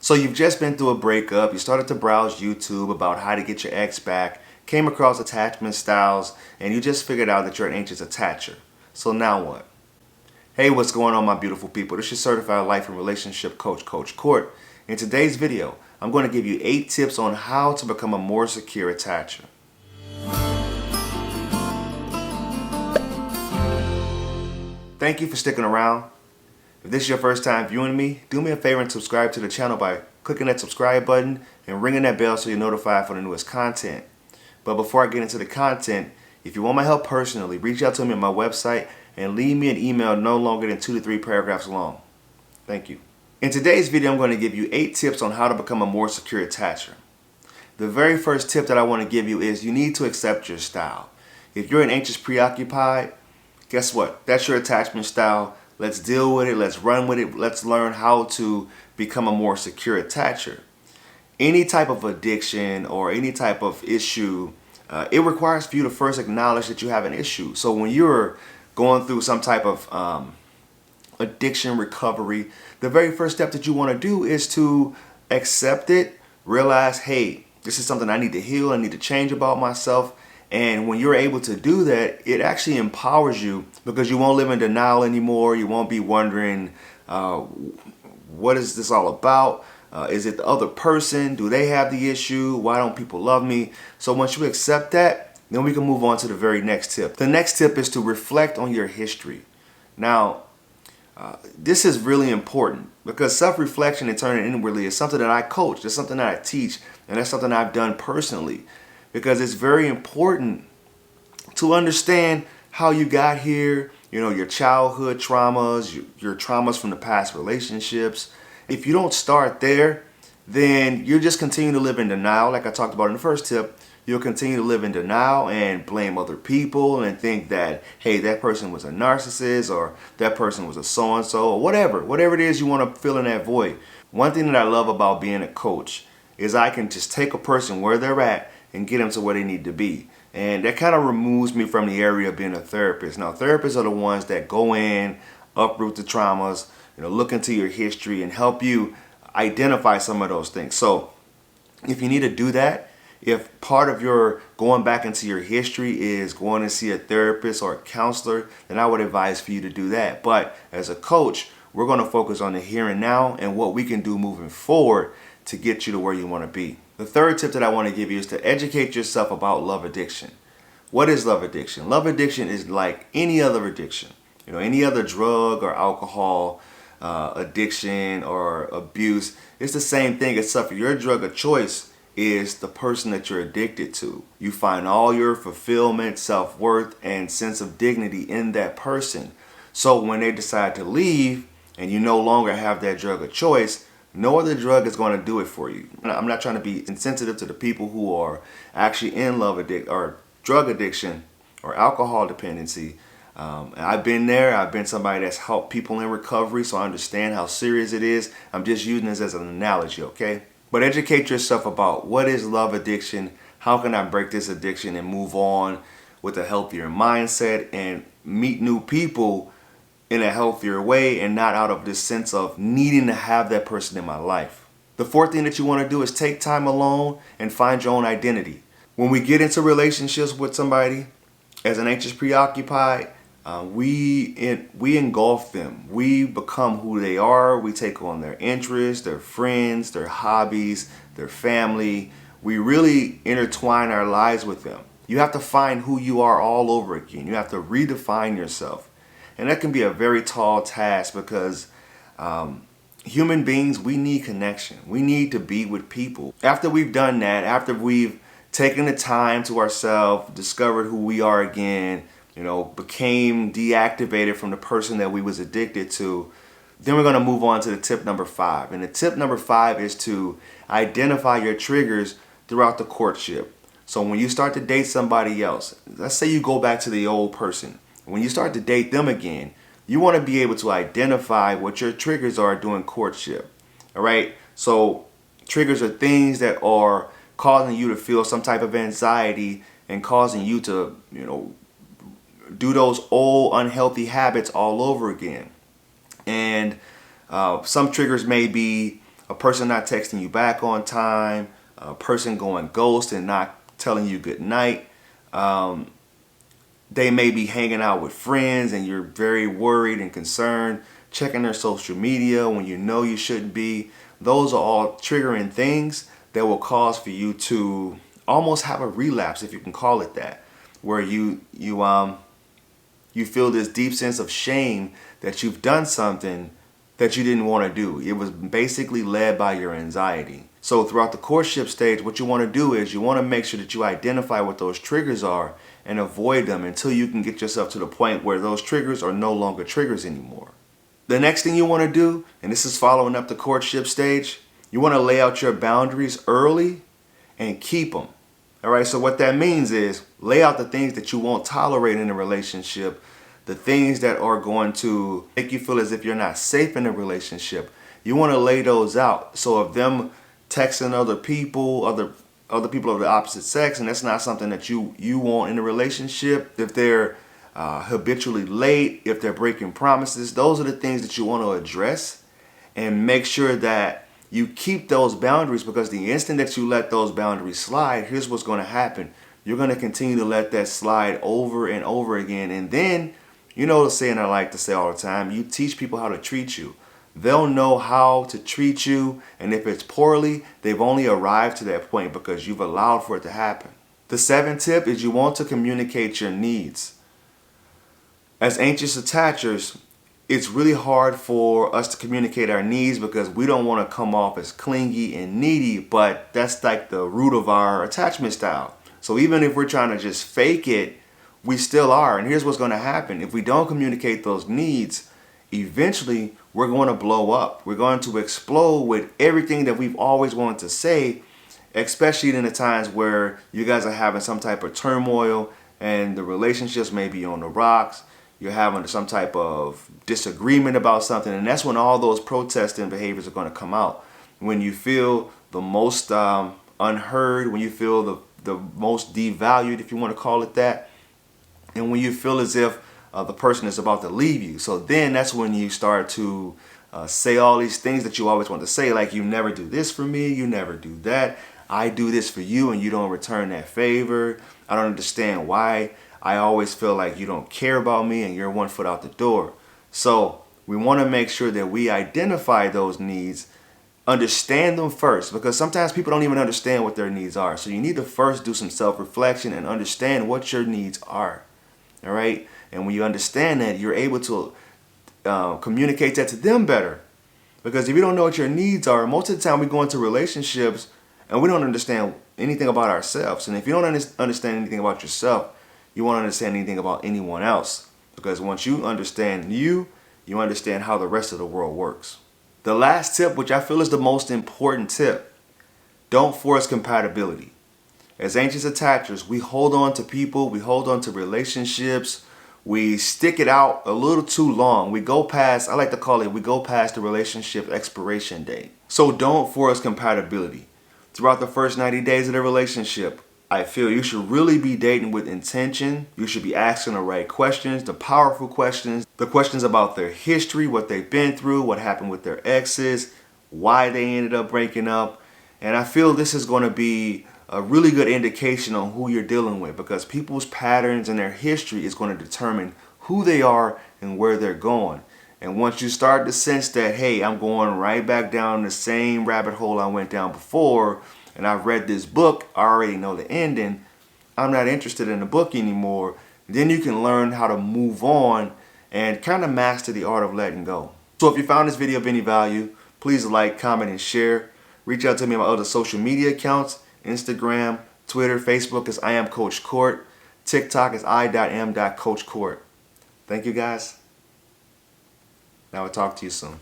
So you've just been through a breakup, you started to browse YouTube about how to get your ex back, came across attachment styles, and you just figured out that you're an anxious attacher. So now what? Hey, what's going on, my beautiful people? This is Certified Life and Relationship Coach, Coach Court. In today's video, I'm going to give you 8 tips on how to become a more secure attacher. Thank you for sticking around. If this is your first time viewing me, do me a favor and subscribe to the channel by clicking that subscribe button and ringing that bell so you're notified for the newest content. But before I get into the content, if you want my help personally, reach out to me on my website and leave me an email no longer than 2 to 3 paragraphs long. Thank you. In today's video, I'm going to give you 8 tips on how to become a more secure attacher. The very first tip that I want to give you is you need to accept your style. If you're an anxious preoccupied, guess what? That's your attachment style. Let's deal with it. Let's run with it. Let's learn how to become a more secure attacher. Any type of addiction or any type of issue, it requires for you to first acknowledge that you have an issue. So when you're going through some type of addiction recovery, the very first step that you want to do is to accept it, realize, hey, this is something I need to heal, I need to change about myself. And when you're able to do that, it actually empowers you because you won't live in denial anymore. You won't be wondering, what is this all about? Is it the other person? Do they have the issue? Why don't people love me? So once you accept that, then we can move on to the very next tip. The next tip is to reflect on your history. Now, this is really important because self-reflection and turning inwardly is something that I coach. It's something that I teach, and that's something I've done personally. Because it's very important to understand how you got here, your childhood traumas, your traumas from the past relationships. If you don't start there, then you'll just continue to live in denial. Like I talked about in the first tip, you'll continue to live in denial and blame other people and think that, hey, that person was a narcissist or that person was a so-and-so or whatever it is you want to fill in that void. One thing that I love about being a coach is I can just take a person where they're at and get them to where they need to be. And that kind of removes me from the area of being a therapist. Now, therapists are the ones that go in, uproot the traumas, look into your history and help you identify some of those things. So if you need to do that, if part of your going back into your history is going to see a therapist or a counselor, then I would advise for you to do that. But as a coach, we're going to focus on the here and now and what we can do moving forward to get you to where you want to be. The third tip that I want to give you is to educate yourself about love addiction. What is love addiction? Love addiction is like any other addiction. Any other drug or alcohol addiction or abuse. It's the same thing, except for your drug of choice is the person that you're addicted to. You find all your fulfillment, self-worth, and sense of dignity in that person. So when they decide to leave and you no longer have that drug of choice, no other drug is going to do it for you. I'm not trying to be insensitive to the people who are actually in love addiction or drug addiction or alcohol dependency. I've been there. I've been somebody that's helped people in recovery, so I understand how serious it is. I'm just using this as an analogy, okay? But educate yourself about what is love addiction, how can I break this addiction and move on with a healthier mindset and meet new people in a healthier way and not out of this sense of needing to have that person in my life. The fourth thing that you want to do is take time alone and find your own identity. When we get into relationships with somebody as an anxious preoccupied, we engulf them. We become who they are. We take on their interests, their friends, their hobbies, their family. We really intertwine our lives with them. You have to find who you are all over again. You have to redefine yourself. And that can be a very tall task because human beings, we need connection. We need to be with people. After we've done that, after we've taken the time to ourselves, discovered who we are again, became deactivated from the person that we was addicted to, then we're going to move on to the tip number 5. And the tip number 5 is to identify your triggers throughout the courtship. So when you start to date somebody else, let's say you go back to the old person. When you start to date them again, you want to be able to identify what your triggers are during courtship. All right? So triggers are things that are causing you to feel some type of anxiety and causing you to, do those old unhealthy habits all over again. And some triggers may be a person not texting you back on time, a person going ghost and not telling you good night. They may be hanging out with friends and you're very worried and concerned, checking their social media when you know you shouldn't be. Those are all triggering things that will cause for you to almost have a relapse, if you can call it that, where you feel this deep sense of shame that you've done something that you didn't want to do. It was basically led by your anxiety. So throughout the courtship stage, what you want to do is you want to make sure that you identify what those triggers are and avoid them until you can get yourself to the point where those triggers are no longer triggers anymore. The next thing you want to do, and this is following up the courtship stage, you want to lay out your boundaries early and keep them. All right, so what that means is lay out the things that you won't tolerate in a relationship, the things that are going to make you feel as if you're not safe in a relationship. You want to lay those out. So if them texting other people of the opposite sex, and that's not something that you want in a relationship, if they're habitually late, if they're breaking promises, those are the things that you want to address and make sure that you keep those boundaries, because the instant that you let those boundaries slide, here's what's going to happen. You're going to continue to let that slide over and over again. And then, you know the saying I like to say all the time, you teach people how to treat you. They'll know how to treat you, and if it's poorly, they've only arrived to that point because you've allowed for it to happen. The 7th tip is you want to communicate your needs. As anxious attachers, it's really hard for us to communicate our needs because we don't want to come off as clingy and needy, but that's like the root of our attachment style. So even if we're trying to just fake it, we still are. And here's what's going to happen. If we don't communicate those needs, eventually we're going to blow up. We're going to explode with everything that we've always wanted to say, especially in the times where you guys are having some type of turmoil and the relationships may be on the rocks. You're having some type of disagreement about something, and that's when all those protesting behaviors are going to come out. When you feel the most unheard, when you feel the most devalued, if you want to call it that, and when you feel as if the person is about to leave you. So then that's when you start to say all these things that you always want to say, like you never do this for me, you never do that, I do this for you and you don't return that favor, I don't understand why I always feel like you don't care about me and you're 1 foot out the door. So we want to make sure that we identify those needs, understand them first, because sometimes people don't even understand what their needs are. So you need to first do some self-reflection and understand what your needs are. All right? And when you understand that, you're able to communicate that to them better. Because if you don't know what your needs are, most of the time we go into relationships and we don't understand anything about ourselves. And if you don't understand anything about yourself, you won't understand anything about anyone else. Because once you understand you understand how the rest of the world works. The last tip, which I feel is the most important tip, don't force compatibility. As anxious attachers, we hold on to people, we hold on to relationships, we stick it out a little too long. We go past, I like to call it, we go past the relationship expiration date. So don't force compatibility. Throughout the first 90 days of the relationship, I feel you should really be dating with intention. You should be asking the right questions, the powerful questions, the questions about their history, what they've been through, what happened with their exes, why they ended up breaking up. And I feel this is going to be a really good indication on who you're dealing with, because people's patterns and their history is going to determine who they are and where they're going. And once you start to sense that, hey, I'm going right back down the same rabbit hole I went down before, and I've read this book, I already know the ending, I'm not interested in the book anymore, then you can learn how to move on and kind of master the art of letting go. So if you found this video of any value, please like, comment, and share. Reach out to me on my other social media accounts, Instagram, Twitter, Facebook is I am Coach Court, TikTok is I.am.CoachCourt. Thank you guys. Now I'll talk to you soon.